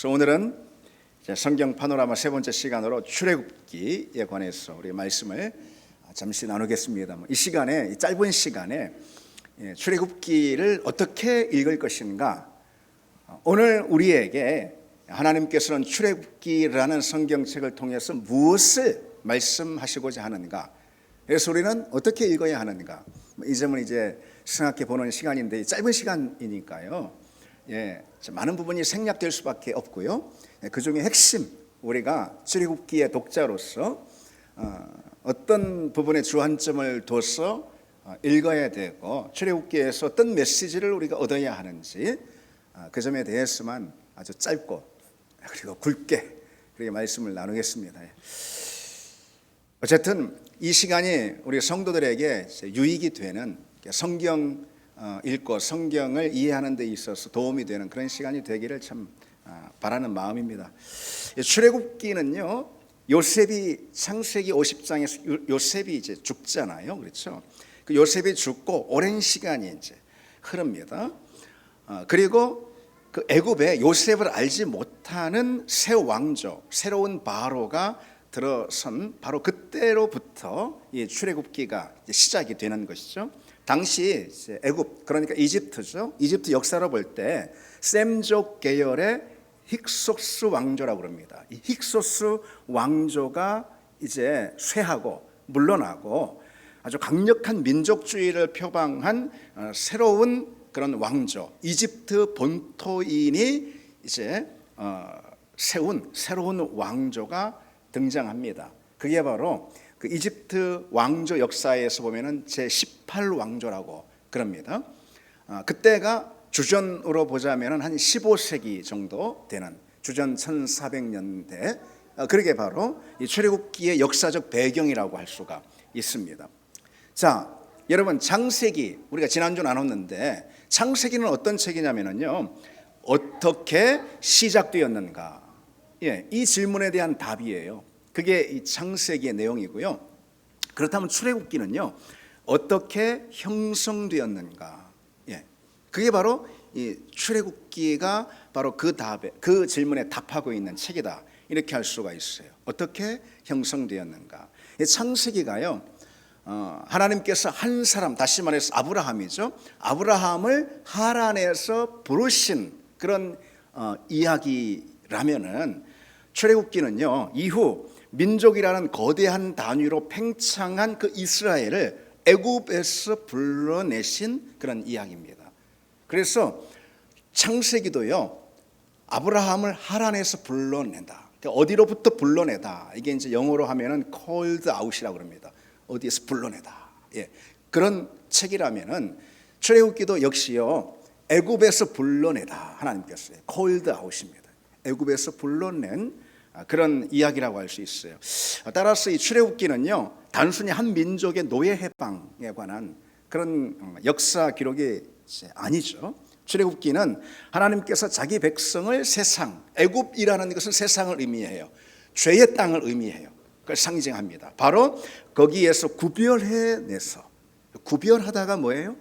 그래서 오늘은 성경 파노라마 세 번째 시간으로 출애굽기에 관해서 우리 말씀을 잠시 나누겠습니다. 이 시간에, 이 짧은 시간에 출애굽기를 어떻게 읽을 것인가, 오늘 우리에게 하나님께서는 출애굽기라는 성경책을 통해서 무엇을 말씀하시고자 하는가, 그래서 우리는 어떻게 읽어야 하는가, 이 점을 이제 생각해 보는 시간인데, 짧은 시간이니까요, 많은 부분이 생략될 수밖에 없고요. 그 중에 핵심, 우리가 출애굽기의 독자로서 어떤 부분에 주안점을 둬서 읽어야 되고, 출애굽기에서 어떤 메시지를 우리가 얻어야 하는지, 그 점에 대해서만 아주 짧고 그리고 굵게 그렇게 말씀을 나누겠습니다. 어쨌든 이 시간이 우리 성도들에게 유익이 되는, 성경 읽고 성경을 이해하는 데 있어서 도움이 되는 그런 시간이 되기를 참 바라는 마음입니다. 출애굽기는요, 요셉이 창세기 50장에서 요셉이 이제 죽잖아요, 그렇죠? 그 요셉이 죽고 오랜 시간이 이제 흐릅니다. 그리고 그 애굽에 요셉을 알지 못하는 새 왕조, 새로운 바로가 들어선 바로 그때로부터 이 출애굽기가 시작이 되는 것이죠. 당시 애굽, 그러니까 이집트죠. 이집트 역사로 볼 때 셈족 계열의 힉소스 왕조라고 그럽니다. 이 힉소스 왕조가 이제 쇠하고 물러나고 아주 강력한 민족주의를 표방한 새로운 그런 왕조, 이집트 본토인이 이제 세운 새로운 왕조가 등장합니다. 그게 바로 그 이집트 왕조 역사에서 보면은 제18왕조라고 그럽니다. 그때가 주전으로 보자면은 한 15세기 정도 되는, 주전 1400년대, 그러게 바로 이 출애굽기의 역사적 배경이라고 할 수가 있습니다. 자, 여러분, 창세기 우리가 지난주 나눴는데, 창세기는 어떤 책이냐면요, 어떻게 시작되었는가, 이 질문에 대한 답이에요. 그게 이 창세기의 내용이고요. 그렇다면 출애굽기는요, 어떻게 형성되었는가, 그게 바로 이 출애굽기가 바로 그 답에, 그 질문에 답하고 있는 책이다, 이렇게 할 수가 있어요. 어떻게 형성되었는가. 창세기가요, 하나님께서 한 사람, 다시 말해서 아브라함이죠, 아브라함을 하란에서 부르신 그런 이야기라면은, 출애굽기는요, 이후 민족이라는 거대한 단위로 팽창한 그 이스라엘을 애굽에서 불러내신 그런 이야기입니다. 그래서 창세기도요, 아브라함을 하란에서 불러낸다, 어디로부터 불러내다, 이게 이제 영어로 하면은 called out이라고 합니다. 어디에서 불러내다, 그런 책이라면은 출애굽기도 역시요, 애굽에서 불러내다, 하나님께서 called out입니다. 애굽에서 불러낸 그런 이야기라고 할 수 있어요. 따라서 이 출애굽기는요, 단순히 한 민족의 노예 해방에 관한 그런 역사 기록이 아니죠. 출애굽기는 하나님께서 자기 백성을 세상, 애굽이라는 것은 세상을 의미해요. 죄의 땅을 의미해요. 그걸 상징합니다. 바로 거기에서 구별해내서, 구별하다가 뭐예요?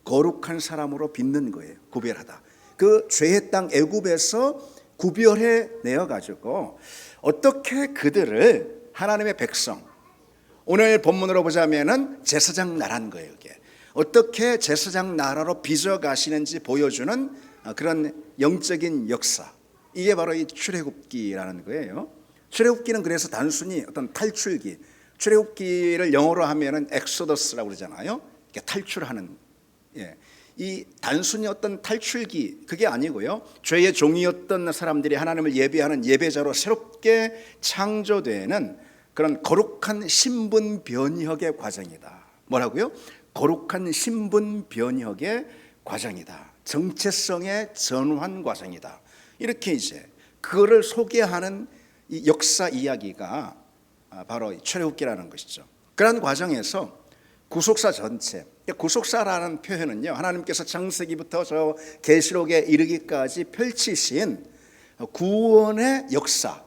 거룩한 사람으로 빚는 거예요. 구별하다. 그 죄의 땅 애굽에서 구별해내어 가지고 어떻게 그들을 하나님의 백성, 오늘 본문으로 보자면은 제사장 나라인 거예요. 이게 어떻게 제사장 나라로 빚어가시는지 보여주는 그런 영적인 역사, 이게 바로 이 출애굽기라는 거예요. 출애굽기는 그래서 단순히 어떤 탈출기, 출애굽기를 영어로 하면은 엑소더스라고 그러잖아요. 탈출하는, 이 단순히 어떤 탈출기, 그게 아니고요, 죄의 종이었던 사람들이 하나님을 예배하는 예배자로 새롭게 창조되는 그런 거룩한 신분 변혁의 과정이다. 뭐라고요? 거룩한 신분 변혁의 과정이다. 정체성의 전환 과정이다. 이렇게 이제 그거를 소개하는 이 역사 이야기가 바로 출애굽기라는 것이죠. 그런 과정에서 구속사 전체, 구속사라는 표현은요, 하나님께서 창세기부터 저 계시록에 이르기까지 펼치신 구원의 역사,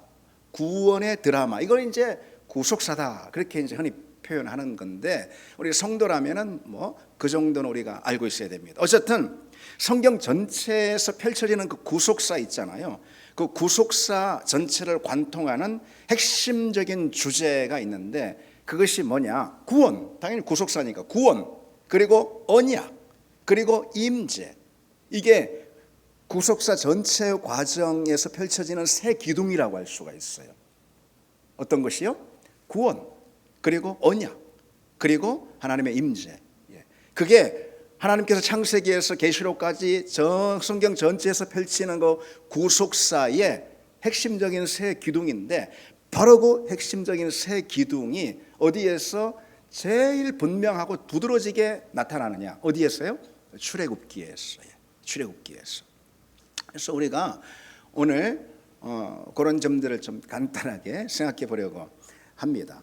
구원의 드라마, 이걸 이제 구속사다, 그렇게 이제 흔히 표현하는 건데, 우리 성도라면은 뭐 그 정도는 우리가 알고 있어야 됩니다. 어쨌든 성경 전체에서 펼쳐지는 그 구속사 있잖아요. 그 구속사 전체를 관통하는 핵심적인 주제가 있는데 그것이 뭐냐? 구원, 당연히 구속사니까 구원, 그리고 언약, 그리고 임재. 이게 구속사 전체 과정에서 펼쳐지는 세 기둥이라고 할 수가 있어요. 어떤 것이요? 구원, 그리고 언약, 그리고 하나님의 임재. 그게 하나님께서 창세기에서 계시록까지 성경 전체에서 펼치는 그 구속사의 핵심적인 세 기둥인데 바로 그 핵심적인 세 기둥이 어디에서 제일 분명하고 두드러지게 나타나느냐? 어디에서요? 출애굽기에서요. 출애굽기에서. 그래서 우리가 오늘 그런 점들을 좀 간단하게 생각해 보려고 합니다.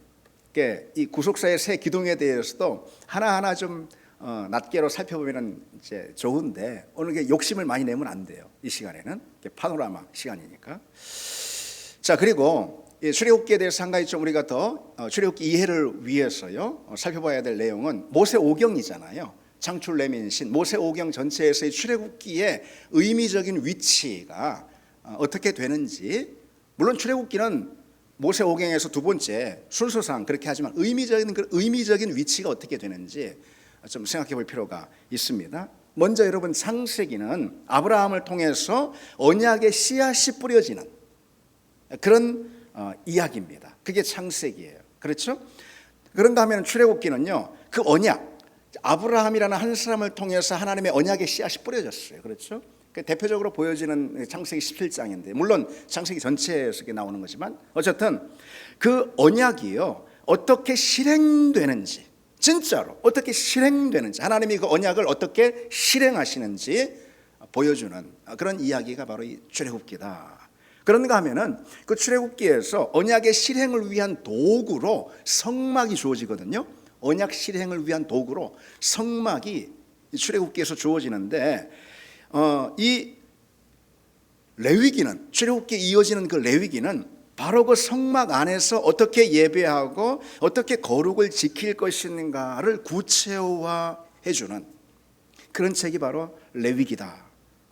이 구속사의 세 기둥에 대해서도 하나하나 좀 낱개로 살펴보면 이제 좋은데 오늘 욕심을 많이 내면 안 돼요. 이 시간에는 파노라마 시간이니까. 자, 그리고 출애굽기에 대해서 한 가지 좀 우리가 더 출애굽기 이해를 위해서요 살펴봐야 될 내용은 모세오경이잖아요. 창출 레민신 모세오경 전체에서의 출애굽기의 의미적인 위치가 어떻게 되는지, 물론 출애굽기는 모세오경에서 두 번째 순서상 그렇게 하지만 의미적인 위치가 어떻게 되는지 좀 생각해 볼 필요가 있습니다. 먼저 여러분, 창세기는 아브라함을 통해서 언약의 씨앗이 뿌려지는 그런 이야기입니다. 그게 창세기예요. 그렇죠? 그런가 하면 출애굽기는요, 그 언약, 아브라함이라는 한 사람을 통해서 하나님의 언약의 씨앗이 뿌려졌어요. 그렇죠? 대표적으로 보여지는 창세기 17장인데 물론 창세기 전체에서 나오는 거지만 어쨌든 그 언약이요 어떻게 실행되는지, 진짜로 어떻게 실행되는지, 하나님이 그 언약을 어떻게 실행하시는지 보여주는 그런 이야기가 바로 이 출애굽기다. 그런가 하면은 그 출애굽기에서 언약의 실행을 위한 도구로 성막이 주어지거든요. 언약 실행을 위한 도구로 성막이 출애굽기에서 주어지는데 이 레위기는, 출애굽기에 이어지는 그 레위기는 바로 그 성막 안에서 어떻게 예배하고 어떻게 거룩을 지킬 것인가를 구체화해 주는 그런 책이 바로 레위기다,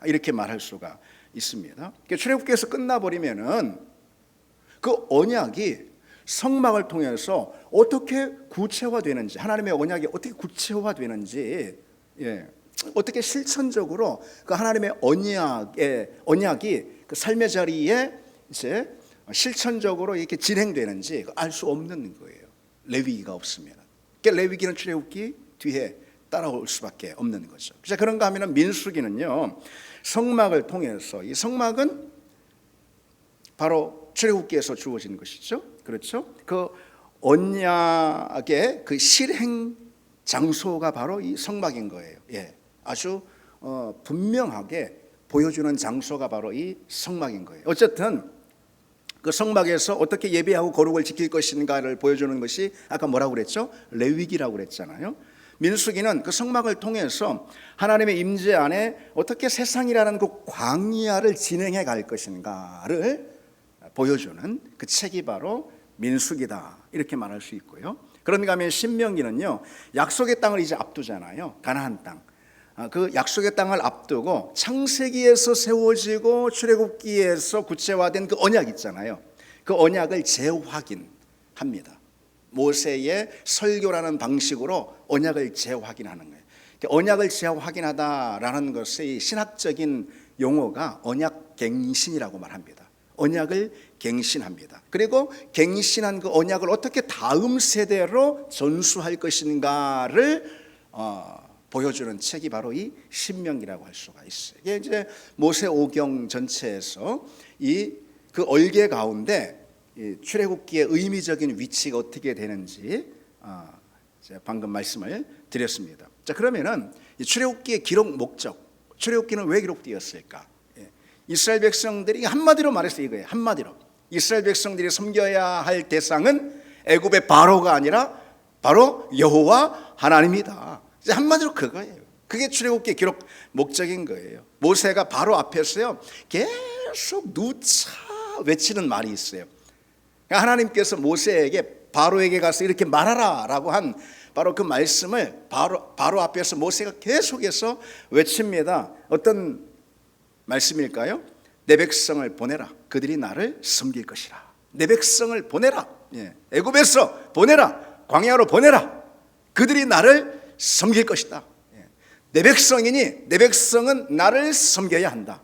이렇게 말할 수가 있습니다. 출애굽기에서 끝나버리면은 그 언약이 성막을 통해서 어떻게 구체화되는지, 하나님의 언약이 어떻게 구체화되는지, 어떻게 실천적으로 그 하나님의 언약이 그 삶의 자리에 이제 실천적으로 이렇게 진행되는지 알 수 없는 거예요. 레위기가 없으면. 그러니까 레위기는 출애굽기 뒤에 따라올 수밖에 없는 거죠. 자, 그런가 하면은 민수기는요 성막을 통해서, 이 성막은 바로 출애굽기에서 주어진 것이죠. 그렇죠? 그 언약의 그 실행 장소가 바로 이 성막인 거예요. 아주 분명하게 보여주는 장소가 바로 이 성막인 거예요. 어쨌든 그 성막에서 어떻게 예배하고 거룩을 지킬 것인가를 보여주는 것이 아까 뭐라고 그랬죠? 레위기라고 그랬잖아요. 민수기는 그 성막을 통해서 하나님의 임재 안에 어떻게 세상이라는 그 광야를 진행해 갈 것인가를 보여주는 그 책이 바로 민수기다, 이렇게 말할 수 있고요. 그런가 하면 신명기는요 약속의 땅을 이제 앞두잖아요. 가나안 땅. 그 약속의 땅을 앞두고 창세기에서 세워지고 출애굽기에서 구체화된 그 언약 있잖아요. 그 언약을 재확인합니다. 모세의 설교라는 방식으로 언약을 재확인하는 거예요. 언약을 재확인하다라는 것의 신학적인 용어가 언약갱신이라고 말합니다. 언약을 갱신합니다. 그리고 갱신한 그 언약을 어떻게 다음 세대로 전수할 것인가를 보여주는 책이 바로 이 신명기라고 할 수가 있어요. 이게 이제 모세오경 전체에서 이 그 얼개 가운데 이 출애굽기의 의미적인 위치가 어떻게 되는지 제가 방금 말씀을 드렸습니다. 자, 그러면은 이 출애굽기의 기록 목적, 출애굽기는 왜 기록되었을까? 이스라엘 백성들이 한마디로 말해서 이거예요. 한마디로 이스라엘 백성들이 섬겨야 할 대상은 애굽의 바로가 아니라 바로 여호와 하나님이다. 한마디로 그거예요. 그게 출애굽기의 기록 목적인 거예요. 모세가 바로 앞에서요 계속 누차 외치는 말이 있어요. 하나님께서 모세에게 바로에게 가서 이렇게 말하라라고 한 바로 그 말씀을 바로 앞에서 모세가 계속해서 외칩니다. 어떤 말씀일까요? 내 백성을 보내라. 그들이 나를 섬길 것이라. 내 백성을 보내라. 애굽에서 보내라. 광야로 보내라. 그들이 나를 섬길 것이다. 내 백성이니 내 백성은 나를 섬겨야 한다.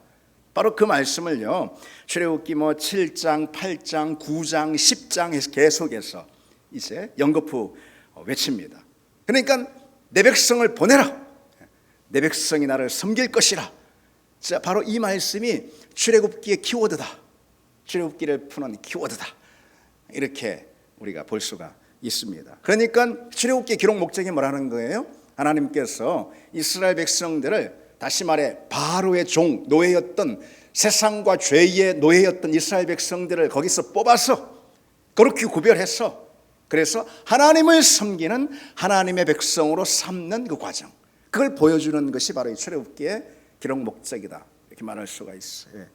바로 그 말씀을요, 출애굽기 7장, 8장, 9장, 10장 해서 계속해서 이제 연거푸 외칩니다. 그러니까 내 백성을 보내라. 내 백성이 나를 섬길 것이라. 자, 바로 이 말씀이 출애굽기의 키워드다. 출애굽기를 푸는 키워드다. 이렇게 우리가 볼 수가 있습니다. 그러니까 출애굽기 기록 목적이 뭐라는 거예요? 하나님께서 이스라엘 백성들을, 다시 말해 바로의 종, 노예였던, 세상과 죄의 노예였던 이스라엘 백성들을 거기서 뽑아서 그렇게 구별해서, 그래서 하나님을 섬기는 하나님의 백성으로 삼는 그 과정, 그걸 보여주는 것이 바로 이 출애굽기의 기록 목적이다. 이렇게 말할 수가 있어요.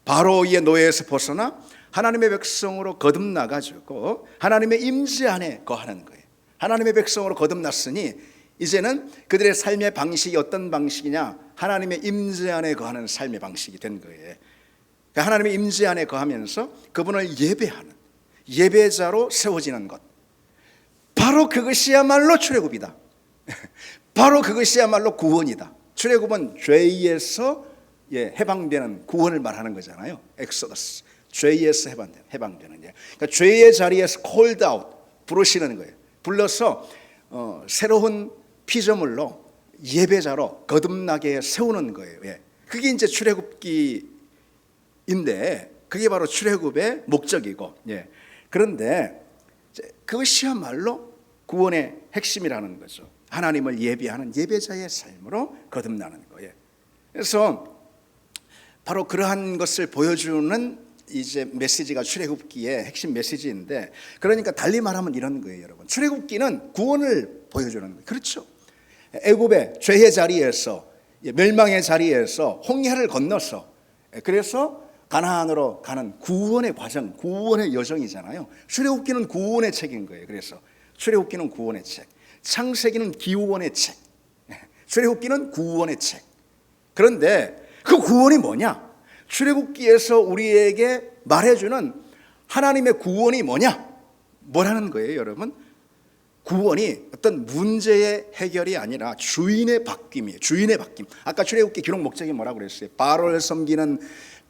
바로의 노예에서 벗어나 하나님의 백성으로 거듭나가지고 하나님의 임재 안에 거하는 거예요. 하나님의 백성으로 거듭났으니 이제는 그들의 삶의 방식이 어떤 방식이냐? 하나님의 임재 안에 거하는 삶의 방식이 된 거예요. 하나님의 임재 안에 거하면서 그분을 예배하는 예배자로 세워지는 것, 바로 그것이야말로 출애굽이다. 바로 그것이야말로 구원이다. 출애굽은 죄에서 해방되는 구원을 말하는 거잖아요. 엑소더스, 죄에서 해방되는. 그러니까 죄의 자리에서 called out, 부르시는 거예요. 불러서 새로운 피조물로 예배자로 거듭나게 세우는 거예요. 그게 이제 출애굽기인데, 그게 바로 출애굽의 목적이고, 그런데 그것이야말로 구원의 핵심이라는 거죠. 하나님을 예배하는 예배자의 삶으로 거듭나는 거예요. 그래서 바로 그러한 것을 보여주는 이제 메시지가 출애굽기의 핵심 메시지인데, 그러니까 달리 말하면 이런 거예요, 여러분. 출애굽기는 구원을 보여주는 거예요. 그렇죠? 애굽의 죄의 자리에서, 멸망의 자리에서 홍해를 건너서, 그래서 가나안으로 가는 구원의 과정, 구원의 여정이잖아요. 출애굽기는 구원의 책인 거예요. 그래서 출애굽기는 구원의 책, 창세기는 기원의 책, 출애굽기는 구원의 책. 그런데 그 구원이 뭐냐? 출애굽기에서 우리에게 말해주는 하나님의 구원이 뭐냐? 뭐라는 거예요, 여러분? 구원이 어떤 문제의 해결이 아니라 주인의 바뀜이에요. 주인의 바뀜. 아까 출애굽기 기록 목적이 뭐라고 그랬어요? 바로를 섬기는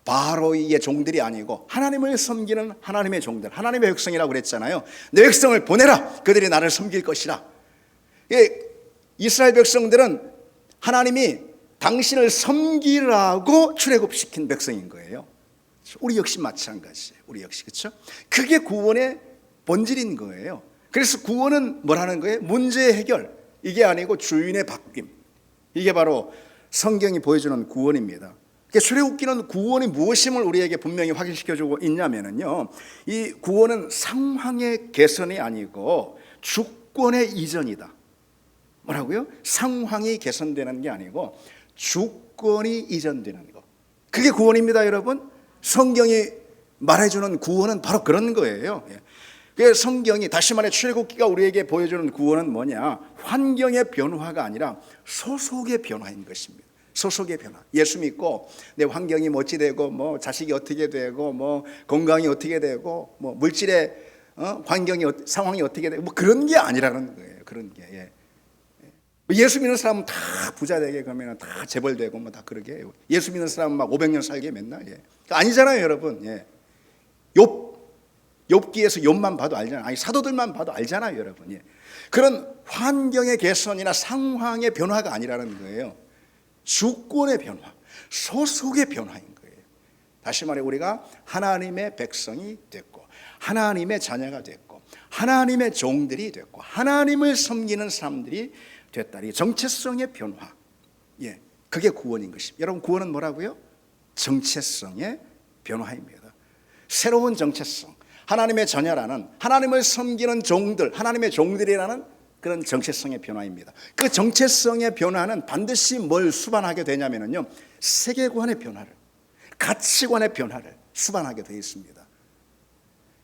바로의 종들이 아니고 하나님을 섬기는 하나님의 종들, 하나님의 백성이라고 그랬잖아요. 내 백성을 보내라. 그들이 나를 섬길 것이라. 이스라엘 백성들은 하나님이 당신을 섬기라고 출애굽시킨 백성인 거예요. 우리 역시 마찬가지예요. 우리 역시, 그렇죠? 그게 구원의 본질인 거예요. 그래서 구원은 뭐라는 거예요? 문제의 해결, 이게 아니고 주인의 바뀜. 이게 바로 성경이 보여주는 구원입니다. 출애굽기는 구원이 무엇임을 우리에게 분명히 확인시켜주고 있냐면요, 이 구원은 상황의 개선이 아니고 주권의 이전이다. 뭐라고요? 상황이 개선되는 게 아니고 주권이 이전되는 것, 그게 구원입니다, 여러분. 성경이 말해주는 구원은 바로 그런 거예요. 그래서 성경이, 다시 말해 출애굽기가 우리에게 보여주는 구원은 뭐냐? 환경의 변화가 아니라 소속의 변화인 것입니다. 소속의 변화. 예수 믿고 내 환경이 어찌 되고, 뭐 자식이 어떻게 되고, 뭐 건강이 어떻게 되고, 뭐 물질의 환경이 상황이 어떻게 되고, 뭐 그런 게 아니라는 거예요. 그런 게. 예수 믿는 사람은 다 부자 되게, 그러면 다 재벌되고 뭐 다 그러게 해요. 예수 믿는 사람은 막 500년 살게 맨날. 그러니까 아니잖아요, 여러분. 욥기에서 욥만 봐도 알잖아요. 아니, 사도들만 봐도 알잖아요, 여러분. 그런 환경의 개선이나 상황의 변화가 아니라는 거예요. 주권의 변화, 소속의 변화인 거예요. 다시 말해 우리가 하나님의 백성이 됐고, 하나님의 자녀가 됐고, 하나님의 종들이 됐고, 하나님을 섬기는 사람들이 됐다. 이 정체성의 변화, 그게 구원인 것입니다. 여러분, 구원은 뭐라고요? 정체성의 변화입니다. 새로운 정체성, 하나님의 자녀라는, 하나님을 섬기는 종들, 하나님의 종들이라는 그런 정체성의 변화입니다. 그 정체성의 변화는 반드시 뭘 수반하게 되냐면요, 세계관의 변화를, 가치관의 변화를 수반하게 되어 있습니다.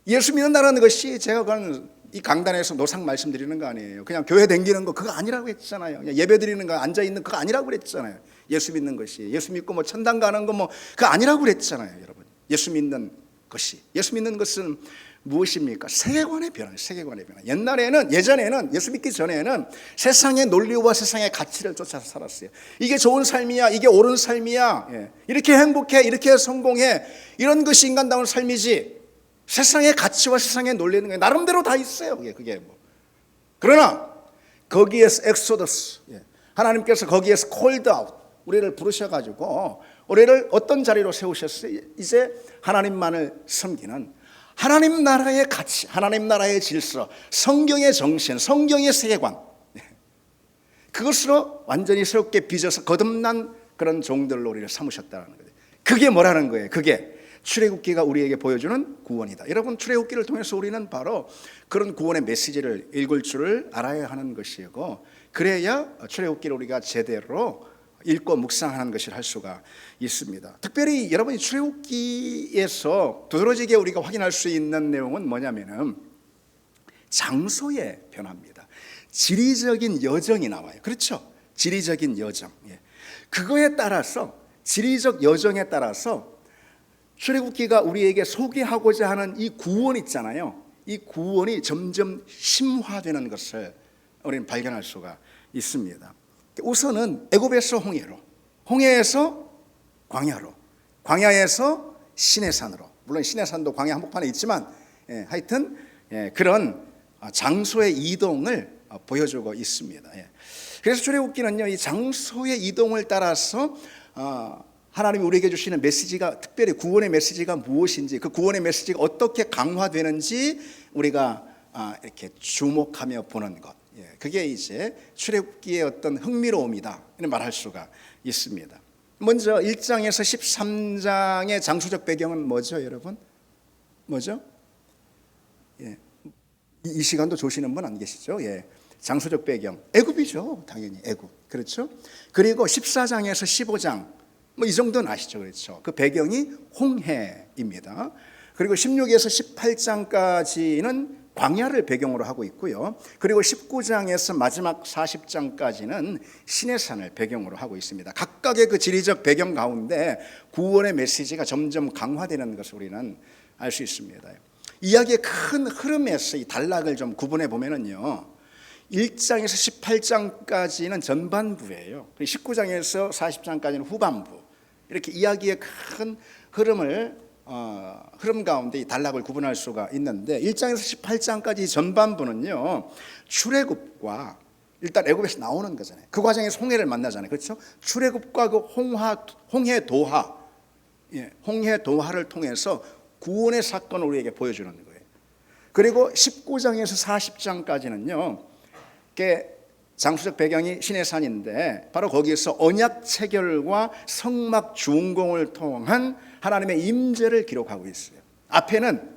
예수 믿는다는 것이 제가 그건 이 강단에서 노상 말씀드리는 거 아니에요. 그냥 교회 댕기는 거 그거 아니라고 했잖아요. 그냥 예배 드리는 거 앉아 있는 그거 아니라고 그랬잖아요. 예수 믿는 것이, 예수 믿고 뭐 천당 가는 거 뭐 그거 아니라고 그랬잖아요, 여러분. 예수 믿는 것은 무엇입니까? 세계관의 변화, 세계관의 변화. 예전에는 예수 믿기 전에는 세상의 논리와 세상의 가치를 쫓아서 살았어요. 이게 좋은 삶이야, 이게 옳은 삶이야, 이렇게 행복해, 이렇게 성공해, 이런 것이 인간다운 삶이지. 세상의 가치와 세상의 논리는 게 나름대로 다 있어요. 그게 뭐. 그러나 거기에서 엑소더스, 하나님께서 거기에서 콜드 아웃, 우리를 부르셔가지고 우리를 어떤 자리로 세우셨어요? 이제 하나님만을 섬기는 하나님 나라의 가치, 하나님 나라의 질서, 성경의 정신, 성경의 세계관, 그것으로 완전히 새롭게 빚어서 거듭난 그런 종들로 우리를 삼으셨다는 거예요. 그게 뭐라는 거예요? 그게 출애굽기가 우리에게 보여주는 구원이다. 여러분, 출애굽기를 통해서 우리는 바로 그런 구원의 메시지를 읽을 줄을 알아야 하는 것이고, 그래야 출애굽기를 우리가 제대로 읽고 묵상하는 것을 할 수가 있습니다. 특별히 여러분이 출애굽기에서 두드러지게 우리가 확인할 수 있는 내용은 뭐냐면은 장소의 변화입니다. 지리적인 여정이 나와요. 그렇죠? 지리적인 여정. 그거에 따라서, 지리적 여정에 따라서 출애굽기가 우리에게 소개하고자 하는 이 구원 있잖아요. 이 구원이 점점 심화되는 것을 우리는 발견할 수가 있습니다. 우선은 애굽에서 홍해로, 홍해에서 광야로, 광야에서 시내산으로, 물론 시내산도 광야 한복판에 있지만 하여튼 그런 장소의 이동을 보여주고 있습니다. 그래서 출애굽기는요, 이 장소의 이동을 따라서 하나님이 우리에게 주시는 메시지가, 특별히 구원의 메시지가 무엇인지, 그 구원의 메시지가 어떻게 강화되는지 우리가 이렇게 주목하며 보는 것, 그게 이제 출애굽기의 어떤 흥미로움이다 이렇게 말할 수가 있습니다. 먼저 1장에서 13장의 장소적 배경은 뭐죠, 여러분? 뭐죠? 이 시간도 조시는 분 안 계시죠? 장소적 배경, 애굽이죠, 당연히 애굽. 그렇죠? 그리고 14장에서 15장, 뭐 이 정도는 아시죠, 그렇죠? 그 배경이 홍해입니다. 그리고 16에서 18장까지는 광야를 배경으로 하고 있고요. 그리고 19장에서 마지막 40장까지는 시내산을 배경으로 하고 있습니다. 각각의 그 지리적 배경 가운데 구원의 메시지가 점점 강화되는 것을 우리는 알 수 있습니다. 이야기의 큰 흐름에서 이 단락을 좀 구분해 보면은요, 1장에서 18장까지는 전반부예요. 19장에서 40장까지는 후반부. 이렇게 이야기의 큰 흐름 가운데 이 단락을 구분할 수가 있는데, 1장에서 18장까지 전반부는요, 출애굽과, 일단 애굽에서 나오는 거잖아요. 그 과정에서 홍해를 만나잖아요. 그렇죠? 출애굽과 그 홍해 도하를 통해서 구원의 사건을 우리에게 보여주는 거예요. 그리고 19장에서 40장까지는요, 장소적 배경이 시내산인데 바로 거기에서 언약 체결과 성막 준공을 통한 하나님의 임재를 기록하고 있어요. 앞에는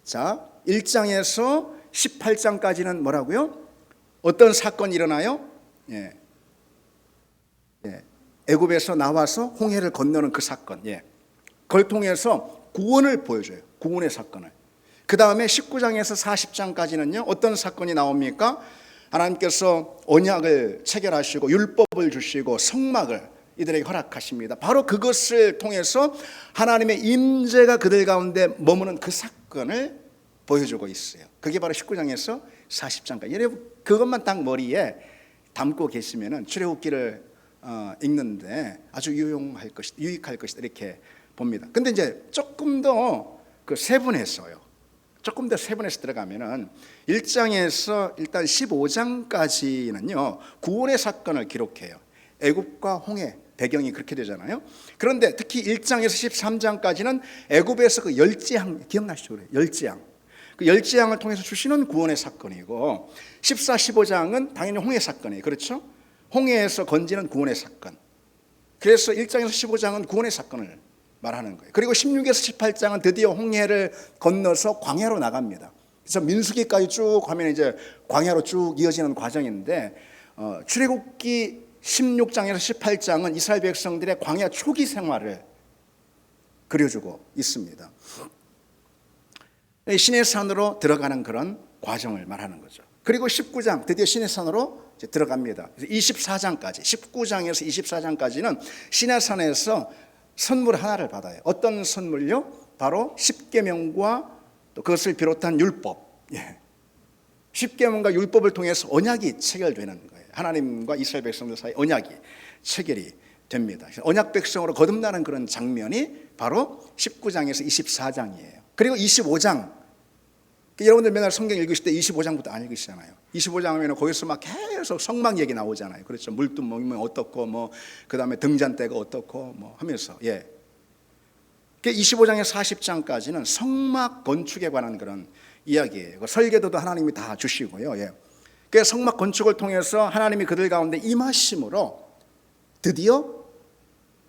1장에서 18장까지는 뭐라고요? 어떤 사건이 일어나요? 애굽에서 나와서 홍해를 건너는 그 사건. 그걸 통해서 구원을 보여줘요. 구원의 사건을. 그 다음에 19장에서 40장까지는요, 어떤 사건이 나옵니까? 하나님께서 언약을 체결하시고 율법을 주시고 성막을 이들에게 허락하십니다. 바로 그것을 통해서 하나님의 임재가 그들 가운데 머무는 그 사건을 보여주고 있어요. 그게 바로 19장에서 40장까지. 여러분, 그것만 딱 머리에 담고 계시면은 출애굽기를 읽는데 아주 유익할 것이다 이렇게 봅니다. 근데 이제 조금 더 세분해서요. 조금 더 세분해서 들어가면은 1장에서 일단 15장까지는요, 구원의 사건을 기록해요. 애굽과 홍해 배경이 그렇게 되잖아요. 그런데 특히 1장에서 13장까지는 애굽에서 그 열지향, 기억나시죠? 열지향. 그 열지향을 통해서 주시는 구원의 사건이고, 14, 15장은 당연히 홍해 사건이에요. 그렇죠? 홍해에서 건지는 구원의 사건. 그래서 1장에서 15장은 구원의 사건을 말하는 거예요. 그리고 16에서 18장은 드디어 홍해를 건너서 광야로 나갑니다. 그래서 민수기까지 쭉 하면 이제 광야로 쭉 이어지는 과정인데, 출애굽기 16장에서 18장은 이스라엘 백성들의 광야 초기 생활을 그려주고 있습니다. 시내산으로 들어가는 그런 과정을 말하는 거죠. 그리고 19장 드디어 시내산으로 이제 들어갑니다. 24장까지 19장에서 24장까지는 시내산에서 선물 하나를 받아요. 어떤 선물요? 바로 십계명과 또 그것을 비롯한 율법. 십계명과 율법을 통해서 언약이 체결되는 거예요. 하나님과 이스라엘 백성들 사이 언약이 체결이 됩니다. 언약 백성으로 거듭나는 그런 장면이 바로 19장에서 24장이에요. 그리고 25장, 여러분들 맨날 성경 읽으실 때 25장부터 안 읽으시잖아요. 25장 하면 거기서 막 계속 성막 얘기 나오잖아요. 그렇죠. 물도 먹으면 어떻고, 뭐 그다음에 등잔대가 어떻고, 뭐 하면서 25장에서 40장까지는 성막 건축에 관한 그런 이야기예요. 설계도도 하나님이 다 주시고요. 그 성막 건축을 통해서 하나님이 그들 가운데 임하심으로 드디어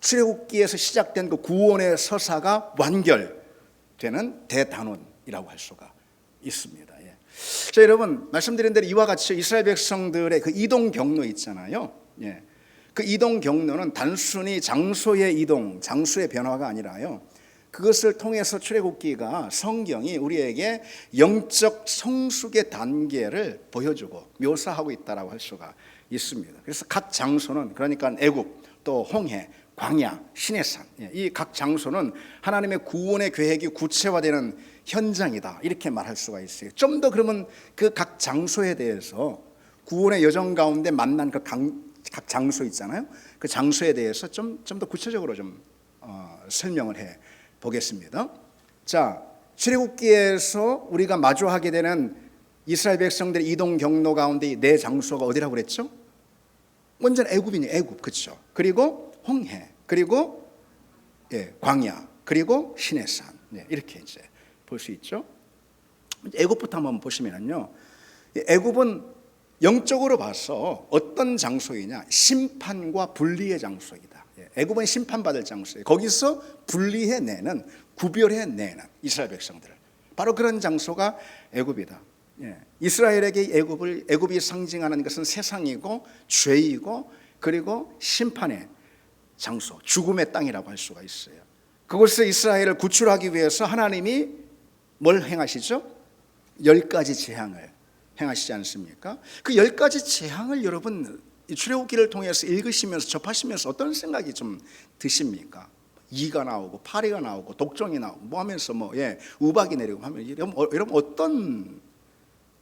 출애굽기에서 시작된 그 구원의 서사가 완결되는 대단원이라고 할 수가 있습니다. 자, 여러분 말씀드린 대로 이와 같이 이스라엘 백성들의 그 이동 경로 있잖아요. 그 이동 경로는 단순히 장소의 이동, 장소의 변화가 아니라요. 그것을 통해서 출애굽기가 성경이 우리에게 영적 성숙의 단계를 보여주고 묘사하고 있다라고 할 수가 있습니다. 그래서 각 장소는 그러니까 애굽, 또 홍해, 광야, 시내산, 이 각 장소는 하나님의 구원의 계획이 구체화되는 현장이다 이렇게 말할 수가 있어요. 좀 더 그러면 그 각 장소에 대해서 구원의 여정 가운데 만난 그 각 장소 있잖아요. 그 장소에 대해서 좀 더 구체적으로 좀 설명을 해 보겠습니다. 자, 출애굽기에서 우리가 마주하게 되는 이스라엘 백성들의 이동 경로 가운데 네 장소가 어디라고 그랬죠? 먼저는 애굽이니 애굽, 그렇죠? 그리고 홍해, 그리고 광야, 그리고 시내산, 이렇게 이제 볼 수 있죠. 애굽부터 한번 보시면요, 애굽은 영적으로 봐서 어떤 장소이냐? 심판과 분리의 장소이다. 애굽은 심판받을 장소예요. 거기서 분리해내는, 구별해내는 이스라엘 백성들을, 바로 그런 장소가 애굽이다. 이스라엘에게 애굽이 상징하는 것은 세상이고 죄이고 그리고 심판의 장소, 죽음의 땅이라고 할 수가 있어요. 그곳에서 이스라엘을 구출하기 위해서 하나님이 뭘 행하시죠? 10가지 재앙을 행하시지 않습니까? 그 10가지 재앙을 여러분 출애굽기를 통해서 읽으시면서 접하시면서 어떤 생각이 좀 드십니까? 이가 나오고 파리가 나오고 독종이 나오고 뭐 하면서 우박이 내리고 하면 여러분 어떤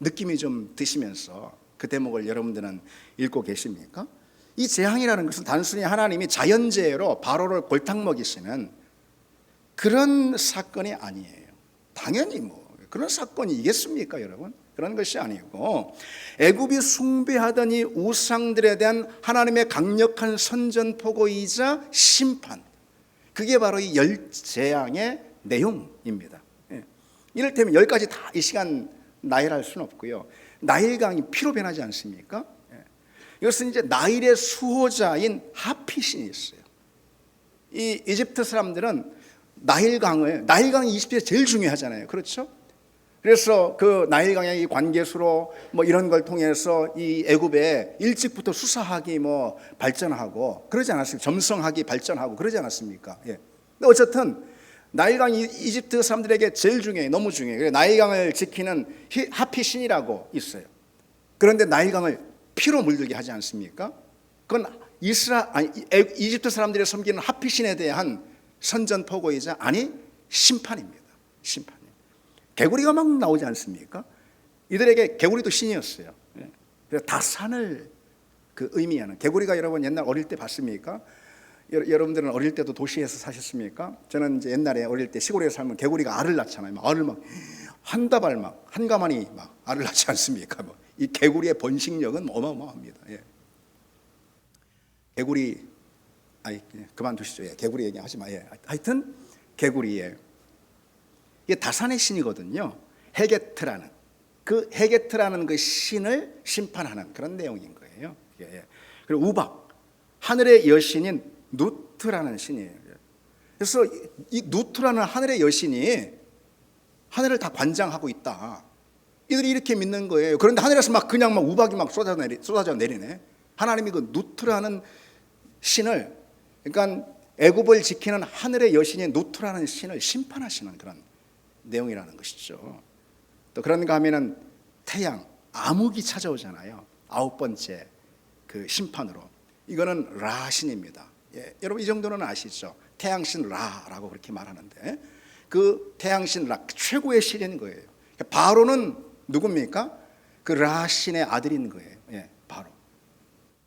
느낌이 좀 드시면서 그 대목을 여러분들은 읽고 계십니까? 이 재앙이라는 것은 단순히 하나님이 자연재해로 바로를 골탕 먹이시는 그런 사건이 아니에요. 당연히 그런 사건이 있겠습니까, 여러분? 그런 것이 아니고 애굽이 숭배하던 이 우상들에 대한 하나님의 강력한 선전포고이자 심판, 그게 바로 이 10재앙의 내용입니다. 이를테면 10가지 다 이 시간 나열할 수는 없고요. 나일강이 피로 변하지 않습니까? 이것은 이제 나일의 수호자인 하피신이 있어요. 이 이집트 사람들은 나일강이 이집트에 제일 중요하잖아요. 그렇죠? 그래서 그 나일강의 이 관계수로 이런 걸 통해서 이 애굽에 일찍부터 수사학이 발전하고 그러지 않았습니까? 점성학이 발전하고 그러지 않았습니까? 근데 어쨌든 나일강이 이집트 사람들에게 제일 중요해요. 너무 중요해요. 그래서 나일강을 지키는 하피신이라고 있어요. 그런데 나일강을 피로 물들게 하지 않습니까? 그건 이집트 사람들이 섬기는 하피신에 대한 선전포고이자 심판입니다. 심판. 개구리가 막 나오지 않습니까? 이들에게 개구리도 신이었어요. 그래서 다산을 그 의미하는 개구리가 여러분 옛날 어릴 때 봤습니까? 여러분들은 어릴 때도 도시에서 사셨습니까? 저는 이제 옛날에 어릴 때 시골에 살면 개구리가 알을 낳잖아요. 알을 한 다발 한 가마니 알을 낳지 않습니까? 이 개구리의 번식력은 어마어마합니다. 개구리 그만두시죠. 개구리 얘기하지 마. 하여튼 개구리의 이게 다산의 신이거든요. 헤게트라는 그 신을 심판하는 그런 내용인 거예요. 그리고 우박, 하늘의 여신인 누트라는 신이에요. 그래서 이 누트라는 하늘의 여신이 하늘을 다 관장하고 있다. 이들이 이렇게 믿는 거예요. 그런데 하늘에서 그냥 우박이 쏟아져 내리네. 하나님이 그 누트라는 신을, 그러니까 애굽을 지키는 하늘의 여신인 누트라는 신을 심판하시는 그런 내용이라는 것이죠. 또 그런가 하면은 태양, 암흑이 찾아오잖아요. 9번째 그 심판으로. 이거는 라신입니다. 예, 여러분 이 정도는 아시죠? 태양신 라라고 그렇게 말하는데 그 태양신 라 최고의 신인 거예요. 바로는 누굽니까? 그 라신의 아들인 거예요. 예, 바로.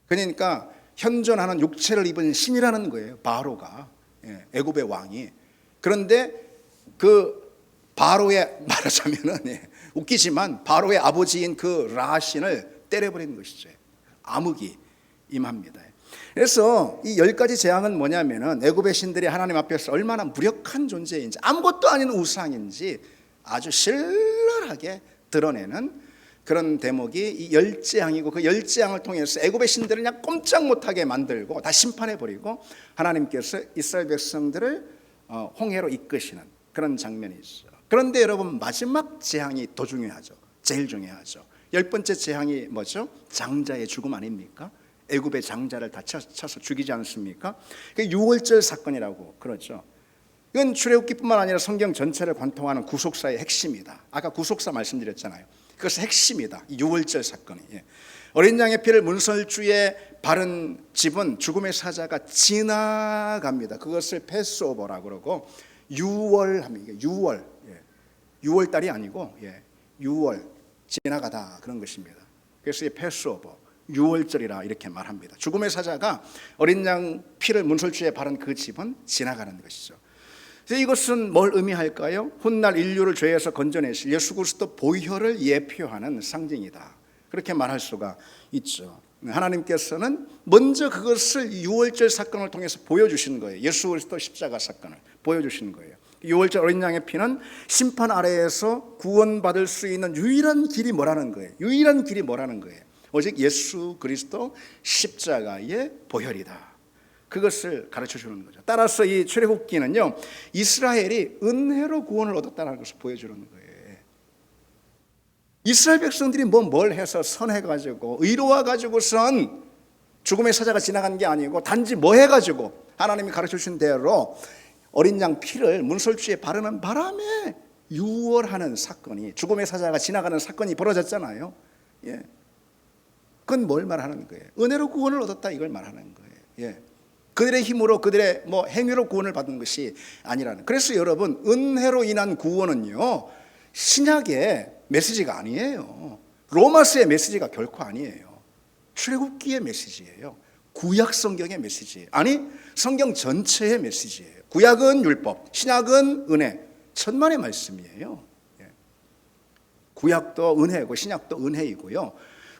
그러니까 현존하는 육체를 입은 신이라는 거예요. 바로가. 예, 애굽의 왕이. 그런데 그 바로의 말하자면은 웃기지만 바로의 아버지인 그 라신을 때려버리는 것이죠. 암흑이 임합니다. 그래서 이 10가지 재앙은 뭐냐면은 애굽의 신들이 하나님 앞에서 얼마나 무력한 존재인지 아무것도 아닌 우상인지 아주 신랄하게 드러내는 그런 대목이 이 10재앙이고 그 10재앙을 통해서 애굽의 신들을 그냥 꼼짝 못하게 만들고 다 심판해버리고 하나님께서 이스라엘 백성들을 홍해로 이끄시는 그런 장면이 있어요. 그런데 여러분 마지막 재앙이 더 중요하죠. 제일 중요하죠. 10번째 재앙이 뭐죠? 장자의 죽음 아닙니까? 애굽의 장자를 다 쳐서 죽이지 않습니까? 그게 6월절 사건이라고 그러죠. 이건 출애굽기뿐만 아니라 성경 전체를 관통하는 구속사의 핵심이다. 아까 구속사 말씀드렸잖아요. 그것은 핵심이다. 이 6월절 사건이. 어린 양의 피를 문설주에 바른 집은 죽음의 사자가 지나갑니다. 그것을 패스오버라고 그러고 6월 합니다. 6월. 6월 달이 아니고 6월 지나가다 그런 것입니다. 그래서 이 패스오버 6월절이라 이렇게 말합니다. 죽음의 사자가 어린 양 피를 문설주에 바른 그 집은 지나가는 것이죠. 그래서 이것은 뭘 의미할까요? 훗날 인류를 죄에서 건져내실 예수 그리스도 보혈을 예표하는 상징이다. 그렇게 말할 수가 있죠. 하나님께서는 먼저 그것을 6월절 사건을 통해서 보여주신 거예요. 예수 그리스도 십자가 사건을 보여주신 거예요. 6월절 어린 양의 피는 심판 아래에서 구원받을 수 있는 유일한 길이 뭐라는 거예요. 유일한 길이 뭐라는 거예요. 오직 예수 그리스도 십자가의 보혈이다. 그것을 가르쳐 주는 거죠. 따라서 이 출애굽기는요, 이스라엘이 은혜로 구원을 얻었다는 것을 보여주는 거예요. 이스라엘 백성들이 뭘 해서 선해가지고 의로워가지고선 죽음의 사자가 지나간 게 아니고 단지 뭐 해가지고 하나님이 가르쳐 주신 대로 어린 양 피를 문설주에 바르는 바람에 유월하는 사건이, 죽음의 사자가 지나가는 사건이 벌어졌잖아요. 예. 그건 뭘 말하는 거예요? 은혜로 구원을 얻었다 이걸 말하는 거예요. 예. 그들의 힘으로 그들의 행위로 구원을 받은 것이 아니라는. 그래서 여러분 은혜로 인한 구원은요 신약의 메시지가 아니에요. 로마서의 메시지가 결코 아니에요. 출애굽기의 메시지예요. 구약 성경의 메시지예요. 아니 성경 전체의 메시지예요. 구약은 율법, 신약은 은혜. 천만의 말씀이에요. 구약도 은혜고 신약도 은혜이고요.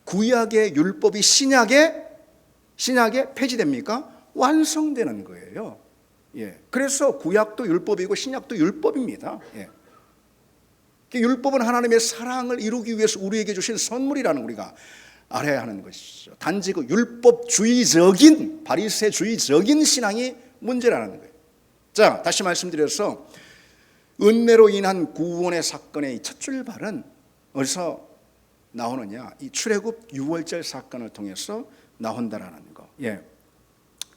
구약의 율법이 신약에 폐지됩니까? 완성되는 거예요. 그래서 구약도 율법이고 신약도 율법입니다. 율법은 하나님의 사랑을 이루기 위해서 우리에게 주신 선물이라는 우리가 알아야 하는 것이죠. 단지 그 율법주의적인 바리새주의적인 신앙이 문제라는 거예요. 자, 다시 말씀드려서 은혜로 인한 구원의 사건의 첫 출발은 어디서 나오느냐? 이 출애굽 6월절 사건을 통해서 나온다라는 거.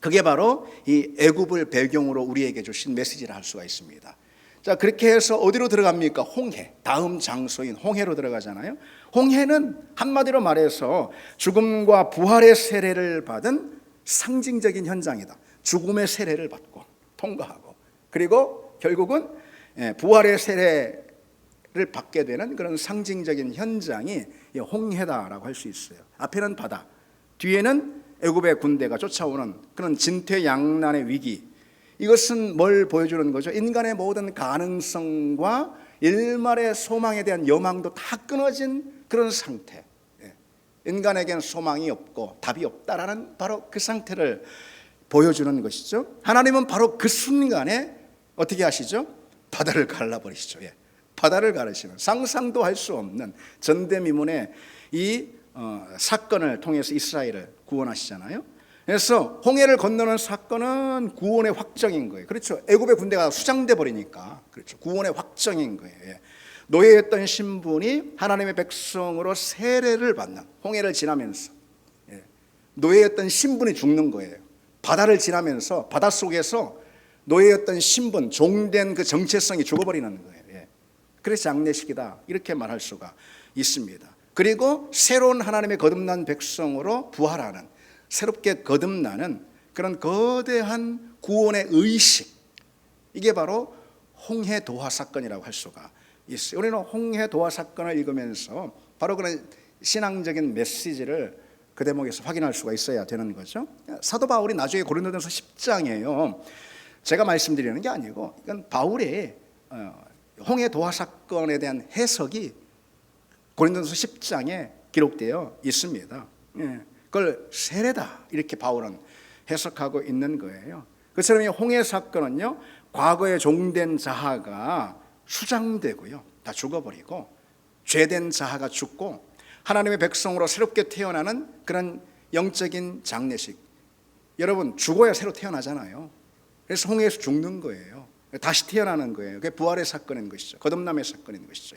그게 바로 이 애굽을 배경으로 우리에게 주신 메시지를 할 수가 있습니다. 자, 그렇게 해서 어디로 들어갑니까? 홍해. 다음 장소인 홍해로 들어가잖아요. 홍해는 한마디로 말해서 죽음과 부활의 세례를 받은 상징적인 현장이다. 죽음의 세례를 받고 통과하고 그리고 결국은 부활의 세례를 받게 되는 그런 상징적인 현장이 홍해다라고 할 수 있어요. 앞에는 바다, 뒤에는 애굽의 군대가 쫓아오는 그런 진퇴양난의 위기. 이것은 뭘 보여주는 거죠? 인간의 모든 가능성과 일말의 소망에 대한 여망도 다 끊어진 그런 상태. 인간에게는 소망이 없고 답이 없다라는 바로 그 상태를 보여주는 것이죠. 하나님은 바로 그 순간에 어떻게 하시죠? 바다를 갈라버리시죠. 바다를 가르시는 상상도 할 수 없는 전대미문의 이 사건을 통해서 이스라엘을 구원하시잖아요. 그래서 홍해를 건너는 사건은 구원의 확정인 거예요. 그렇죠. 애굽의 군대가 수장돼 버리니까 그렇죠. 구원의 확정인 거예요. 노예였던 신분이 하나님의 백성으로 세례를 받는, 홍해를 지나면서 노예였던 신분이 죽는 거예요. 바다를 지나면서 바닷속에서 노예였던 신분, 종된 그 정체성이 죽어버리는 거예요. 그래서 장례식이다 이렇게 말할 수가 있습니다. 그리고 새로운 하나님의 거듭난 백성으로 부활하는, 새롭게 거듭나는 그런 거대한 구원의 의식, 이게 바로 홍해 도화 사건이라고 할 수가 있어요. 우리는 홍해 도화 사건을 읽으면서 바로 그런 신앙적인 메시지를 그 대목에서 확인할 수가 있어야 되는 거죠. 사도 바울이 나중에 고린도전서 10장이에요. 제가 말씀드리는 게 아니고 이건 바울의 홍해 도화 사건에 대한 해석이 고린도전서 10장에 기록되어 있습니다. 그걸 세례다 이렇게 바울은 해석하고 있는 거예요. 그처럼 이 홍해 사건은요, 과거에 종된 자하가 수장되고요, 다 죽어버리고 죄된 자하가 죽고 하나님의 백성으로 새롭게 태어나는 그런 영적인 장례식. 여러분, 죽어야 새로 태어나잖아요. 그래서 홍해에서 죽는 거예요. 다시 태어나는 거예요. 그게 부활의 사건인 것이죠. 거듭남의 사건인 것이죠.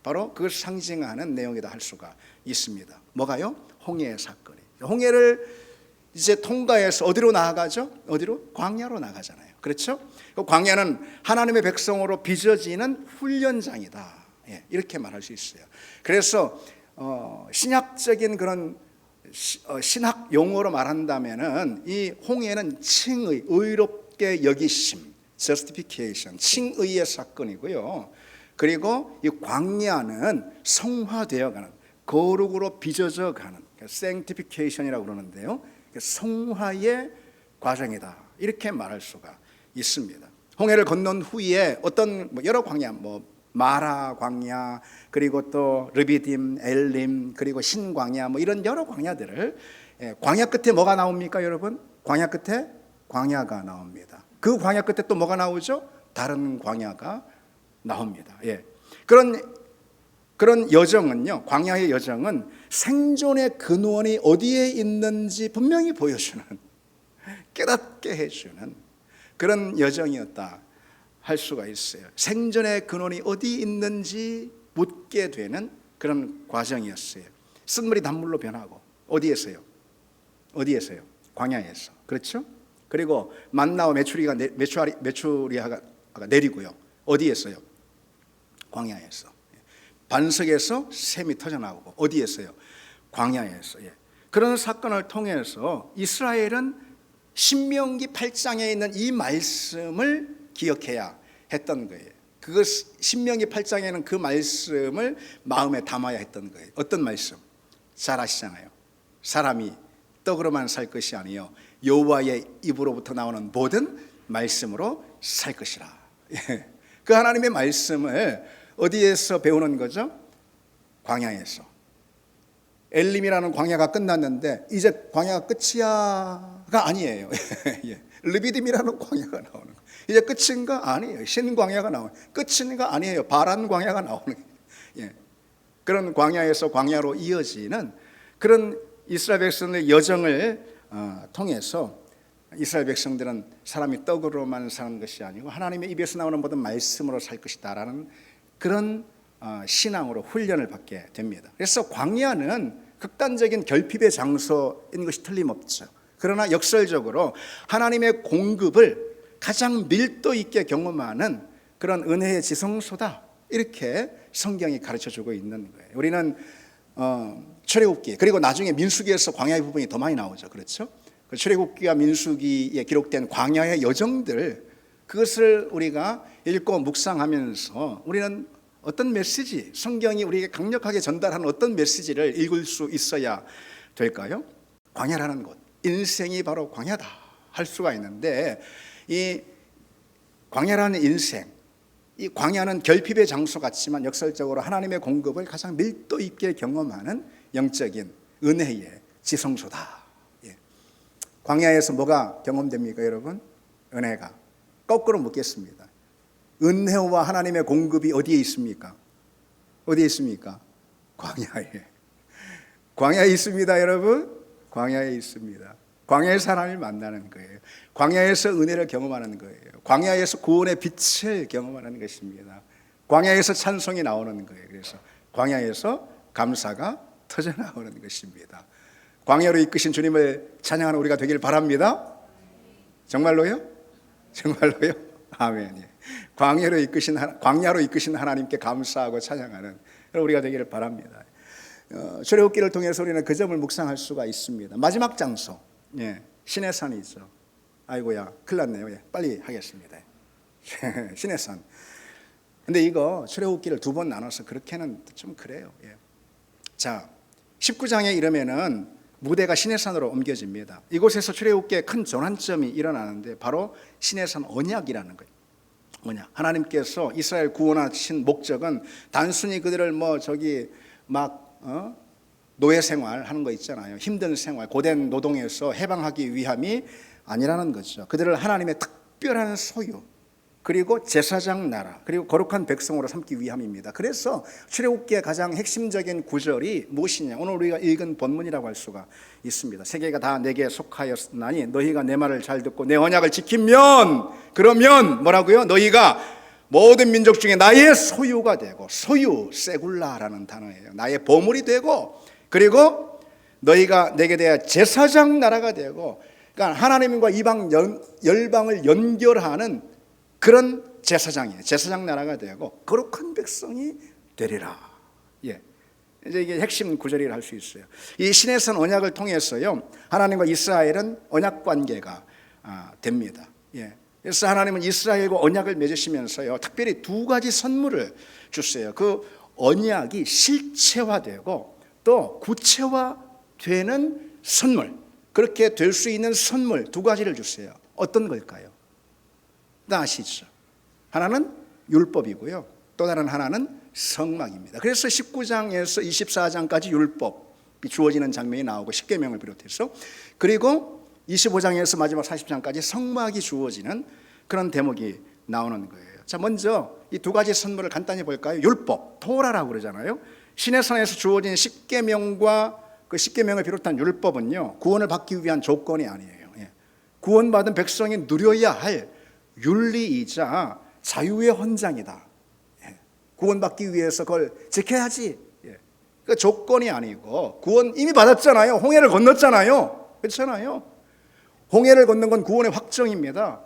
바로 그걸 상징하는 내용이다 할 수가 있습니다. 뭐가요? 홍해의 사건이. 홍해를 이제 통과해서 어디로 나아가죠? 어디로? 광야로 나가잖아요. 그렇죠? 그 광야는 하나님의 백성으로 빚어지는 훈련장이다. 이렇게 말할 수 있어요. 그래서 신약적인 그런 신학 용어로 말한다면은 이 홍해는 칭의, 의롭게 여기심, justification, 칭의의 사건이고요. 그리고 이 광야는 성화되어가는, 거룩으로 빚어져 가는, sanctification이라고 그러는데요. 성화의 과정이다. 이렇게 말할 수가 있습니다. 홍해를 건넌 후에 어떤 여러 광야, 마라 광야, 그리고 또 르비딤, 엘림, 그리고 신광야, 이런 여러 광야들을, 광야 끝에 뭐가 나옵니까, 여러분? 광야 끝에 광야가 나옵니다. 그 광야 끝에 또 뭐가 나오죠? 다른 광야가 나옵니다. 그런 여정은요, 광야의 여정은 생존의 근원이 어디에 있는지 분명히 보여주는, 깨닫게 해주는 그런 여정이었다 할 수가 있어요. 생존의 근원이 어디 있는지 묻게 되는 그런 과정이었어요. 쓴물이 단물로 변하고, 어디에서요? 광야에서. 그렇죠? 그리고 만나와 메추리아가 내리고요. 어디에서요? 광야에서. 반석에서 샘이 터져나오고, 어디에서요? 광야에서. 그런 사건을 통해서 이스라엘은 신명기 8장에 있는 이 말씀을 기억해야 했던 거예요. 그 신명기 8장에는 그 말씀을 마음에 담아야 했던 거예요. 어떤 말씀? 잘 아시잖아요. 사람이 떡으로만 살 것이 아니요 여호와의 입으로부터 나오는 모든 말씀으로 살 것이라. 그 하나님의 말씀을 어디에서 배우는 거죠? 광야에서. 엘림이라는 광야가 끝났는데 이제 광야가 끝이야가 아니에요. 르비딤이라는 광야가 나오는 거예요. 이제 끝인가? 아니에요. 신광야가 나오는 거예요. 끝인가? 아니에요. 바란 광야가 나오는 거예요. 그런 광야에서 광야로 이어지는 그런 이스라엘 백성의 여정을 통해서 이스라엘 백성들은 사람이 떡으로만 사는 것이 아니고 하나님의 입에서 나오는 모든 말씀으로 살 것이다라는 그런 신앙으로 훈련을 받게 됩니다. 그래서 광야는 극단적인 결핍의 장소인 것이 틀림없죠. 그러나 역설적으로 하나님의 공급을 가장 밀도 있게 경험하는 그런 은혜의 지성소다, 이렇게 성경이 가르쳐주고 있는 거예요. 우리는 출애굽기, 그리고 나중에 민수기에서 광야의 부분이 더 많이 나오죠. 그렇죠? 그 출애굽기와 민수기에 기록된 광야의 여정들, 그것을 우리가 읽고 묵상하면서 우리는 어떤 메시지, 성경이 우리에게 강력하게 전달하는 어떤 메시지를 읽을 수 있어야 될까요? 광야라는 곳, 인생이 바로 광야다 할 수가 있는데, 이 광야라는 인생, 이 광야는 결핍의 장소 같지만 역설적으로 하나님의 공급을 가장 밀도 있게 경험하는 영적인 은혜의 지성소다. 광야에서 뭐가 경험됩니까, 여러분? 은혜가. 거꾸로 묻겠습니다. 은혜와 하나님의 공급이 어디에 있습니까? 어디에 있습니까? 광야에. 광야에 있습니다, 여러분. 광야에 있습니다. 광야에서 하나님을 만나는 거예요. 광야에서 은혜를 경험하는 거예요. 광야에서 구원의 빛을 경험하는 것입니다. 광야에서 찬송이 나오는 거예요. 그래서 광야에서 감사가 터져나오는 것입니다. 광야로 이끄신 주님을 찬양하는 우리가 되길 바랍니다. 정말로요? 정말로요? 아멘. 광야로 이끄신 하나님께 감사하고 찬양하는 우리가 되기를 바랍니다. 출애굽기를 통해서 우리는 그 점을 묵상할 수가 있습니다. 마지막 장소, 신의 산이죠. 아이고야, 큰일 났네요. 빨리 하겠습니다. 신의 산. 근데 이거 출애굽기를 두 번 나눠서 그렇게는 좀 그래요. 자, 19장에 이르면은 무대가 신의 산으로 옮겨집니다. 이곳에서 출애굽기에 큰 전환점이 일어나는데 바로 신의 산 언약이라는 거예요. 언약. 하나님께서 이스라엘 구원하신 목적은 단순히 그들을 노예 생활하는 거 있잖아요. 힘든 생활, 고된 노동에서 해방하기 위함이 아니라는 거죠. 그들을 하나님의 특별한 소유, 그리고 제사장 나라, 그리고 거룩한 백성으로 삼기 위함입니다. 그래서 출애굽기의 가장 핵심적인 구절이 무엇이냐? 오늘 우리가 읽은 본문이라고 할 수가 있습니다. 세계가 다 내게 속하였나니 너희가 내 말을 잘 듣고 내 언약을 지키면, 그러면 뭐라고요? 너희가 모든 민족 중에 나의 소유가 되고, 소유, 세굴라라는 단어예요. 나의 보물이 되고, 그리고 너희가 내게 대하여 제사장 나라가 되고, 그러니까 하나님과 이방 열방을 연결하는 그런 제사장이에요. 제사장 나라가 되고 거룩한 백성이 되리라. 이제 이게 핵심 구절이라 할 수 있어요. 이 신의 산 언약을 통해서요, 하나님과 이스라엘은 언약 관계가 됩니다. 그래서 하나님은 이스라엘과 언약을 맺으시면서요, 특별히 두 가지 선물을 주세요. 그 언약이 실체화되고 또 구체화되는 선물, 그렇게 될 수 있는 선물 두 가지를 주세요. 어떤 걸까요? 다 아시죠? 하나는 율법이고요, 또 다른 하나는 성막입니다. 그래서 19장에서 24장까지 율법이 주어지는 장면이 나오고, 십계명을 비롯해서, 그리고 25장에서 마지막 40장까지 성막이 주어지는 그런 대목이 나오는 거예요. 자, 먼저 이 두 가지 선물을 간단히 볼까요? 율법, 토라라고 그러잖아요. 신의 산에서 주어진 십계명과 그 십계명을 비롯한 율법은요, 구원을 받기 위한 조건이 아니에요. 구원받은 백성이 누려야 할 윤리이자 자유의 헌장이다. 구원받기 위해서 그걸 지켜야지. 그 조건이 아니고, 구원 이미 받았잖아요. 홍해를 건넜잖아요. 그렇잖아요. 홍해를 건넌 건 구원의 확정입니다.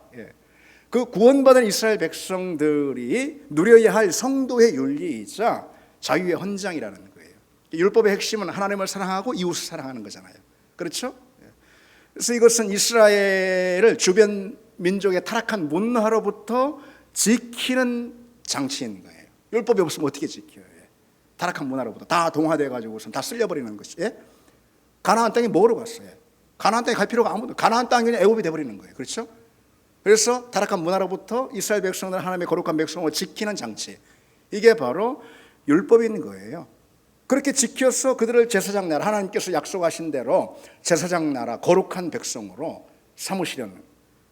그 구원받은 이스라엘 백성들이 누려야 할 성도의 윤리이자 자유의 헌장이라는 거예요. 율법의 핵심은 하나님을 사랑하고 이웃을 사랑하는 거잖아요. 그렇죠? 그래서 이것은 이스라엘을 주변 민족의 타락한 문화로부터 지키는 장치인 거예요. 율법이 없으면 어떻게 지켜요? 타락한 문화로부터 다 동화돼가지고선 다 쓸려버리는 것이. 가나안 땅에 뭐로 갔어요? 가나안 땅에 갈 필요가 아무도. 가나안 땅이 그냥 애굽이 돼버리는 거예요. 그렇죠? 그래서 타락한 문화로부터 이스라엘 백성들, 하나님의 거룩한 백성을 지키는 장치, 이게 바로 율법인 거예요. 그렇게 지켜서 그들을 제사장 나라, 하나님께서 약속하신 대로 제사장 나라, 거룩한 백성으로 삼으시려는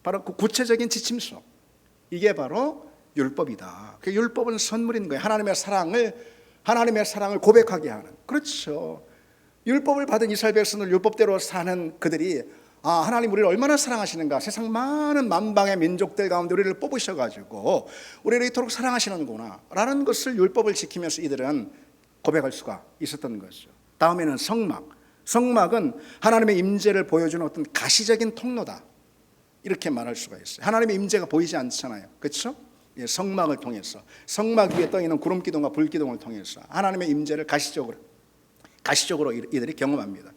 바로 그 구체적인 지침서, 이게 바로 율법이다. 그 율법은 선물인 거예요. 하나님의 사랑을 고백하게 하는. 그렇죠. 율법을 받은 이스라엘 백성들, 율법대로 사는 그들이, 하나님 우리를 얼마나 사랑하시는가, 세상 많은 만방의 민족들 가운데 우리를 뽑으셔가지고 우리를 이토록 사랑하시는구나 라는 것을 율법을 지키면서 이들은 고백할 수가 있었던 것이죠. 다음에는 성막. 성막은 하나님의 임재를 보여주는 어떤 가시적인 통로다, 이렇게 말할 수가 있어요. 하나님의 임재가 보이지 않잖아요. 그렇죠? 성막을 통해서, 성막 위에 떠 있는 구름기둥과 불기둥을 통해서 하나님의 임재를 가시적으로 이들이 경험합니다.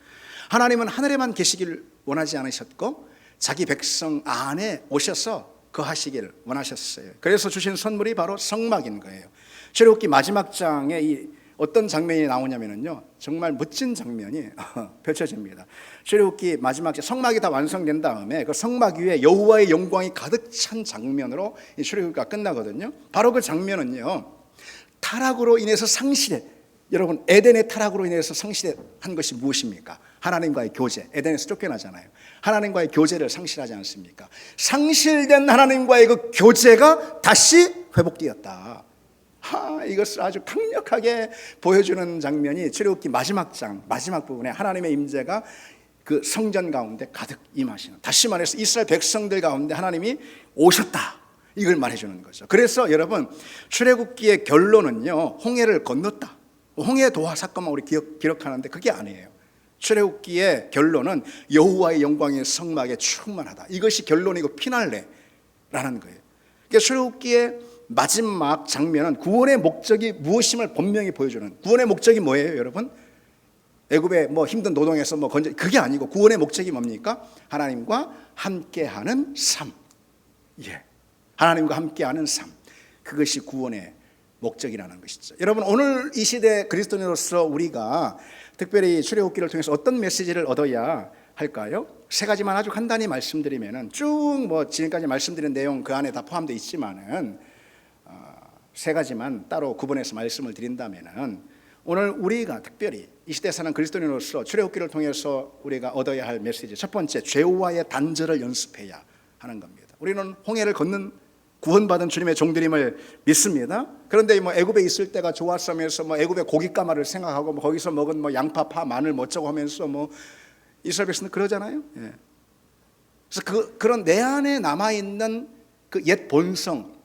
하나님은 하늘에만 계시기를 원하지 않으셨고 자기 백성 안에 오셔서 거하시기를 원하셨어요. 그래서 주신 선물이 바로 성막인 거예요. 출애굽기 마지막 장에 이 어떤 장면이 나오냐면요, 정말 멋진 장면이 펼쳐집니다. 출애굽기 마지막 장, 성막이 다 완성된 다음에 그 성막 위에 여호와의 영광이 가득 찬 장면으로 이 출애굽기가 끝나거든요. 바로 그 장면은요, 타락으로 인해서 상실해. 여러분, 에덴의 타락으로 인해서 상실한 것이 무엇입니까? 하나님과의 교제. 에덴에서 쫓겨나잖아요. 하나님과의 교제를 상실하지 않습니까? 상실된 하나님과의 그 교제가 다시 회복되었다. 이것을 아주 강력하게 보여주는 장면이 출애굽기 마지막 장, 마지막 부분에 하나님의 임재가 그 성전 가운데 가득 임하시는, 다시 말해서 이스라엘 백성들 가운데 하나님이 오셨다, 이걸 말해주는 거죠. 그래서 여러분, 출애굽기의 결론은요, 홍해를 건넜다. 홍해 도화 사건만 우리 기록하는데 그게 아니에요. 출애굽기의 결론은 여호와의 영광의 성막에 충만하다. 이것이 결론이고 피날레라는 거예요. 그러니까 출애굽기의 마지막 장면은 구원의 목적이 무엇임을 분명히 보여주는, 구원의 목적이 뭐예요, 여러분? 애굽의 뭐 힘든 노동에서 뭐 건져, 그게 아니고 구원의 목적이 뭡니까? 하나님과 함께하는 삶. 예, 하나님과 함께하는 삶. 그것이 구원의 목적이라는 것이죠. 여러분, 오늘 이 시대 그리스도인으로서 우리가 특별히 출애굽기를 통해서 어떤 메시지를 얻어야 할까요? 세 가지만 아주 간단히 말씀드리면은 쭉 뭐 지금까지 말씀드린 내용 그 안에 다 포함되어 있지만은 세 가지만 따로 구분해서 말씀을 드린다면은 오늘 우리가 특별히 이 시대에 사는 그리스도인으로서 출애굽기를 통해서 우리가 얻어야 할 메시지, 첫 번째, 죄와의 단절을 연습해야 하는 겁니다. 우리는 홍해를 걷는 구원받은 주님의 종들임을 믿습니다. 그런데 뭐 애굽에 있을 때가 좋았으면서 뭐 애굽의 고깃가마를 생각하고 뭐 거기서 먹은 뭐 양파, 파, 마늘 뭐쩌고 하면서 뭐 이스라엘 백성들 그러잖아요. 예. 그래서 그런 내 안에 남아 있는 그 옛 본성,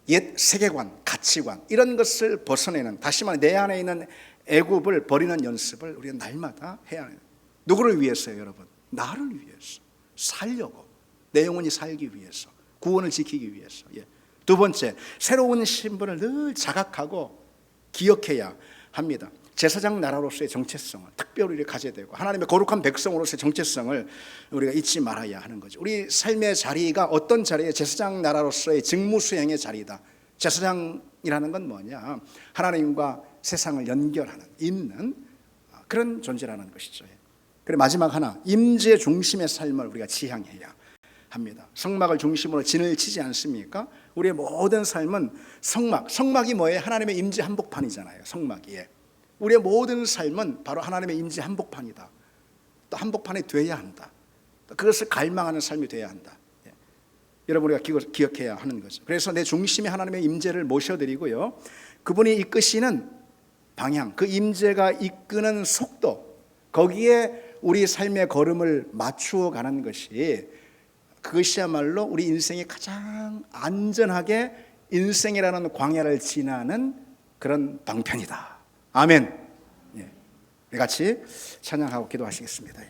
옛 세계관, 가치관 이런 것을 벗어내는, 다시 말해 내 안에 있는 애굽을 버리는 연습을 우리가 날마다 해야 해요. 누구를 위해서요, 여러분? 나를 위해서. 살려고. 내 영혼이 살기 위해서. 구원을 지키기 위해서. 예. 두 번째, 새로운 신분을 늘 자각하고 기억해야 합니다. 제사장 나라로서의 정체성을 특별히 우리가 가져야 되고, 하나님의 거룩한 백성으로서의 정체성을 우리가 잊지 말아야 하는 거죠. 우리 삶의 자리가 어떤 자리에? 제사장 나라로서의 직무 수행의 자리다. 제사장이라는 건 뭐냐? 하나님과 세상을 연결하는, 잇는 그런 존재라는 것이죠. 그리고 마지막 하나, 임재 중심의 삶을 우리가 지향해야 합니다. 성막을 중심으로 진을 치지 않습니까? 우리의 모든 삶은 성막이 뭐예요? 하나님의 임재 한복판이잖아요. 성막이. 우리의 모든 삶은 바로 하나님의 임재 한복판이다. 또 한복판이 돼야 한다. 또 그것을 갈망하는 삶이 돼야 한다. 여러분, 우리가 기억해야 하는 거죠. 그래서 내 중심에 하나님의 임재를 모셔드리고요, 그분이 이끄시는 방향, 그 임재가 이끄는 속도, 거기에 우리 삶의 걸음을 맞추어 가는 것이, 그것이야말로 우리 인생이 가장 안전하게 인생이라는 광야를 지나는 그런 방편이다. 아멘. 예. 같이 찬양하고 기도하시겠습니다.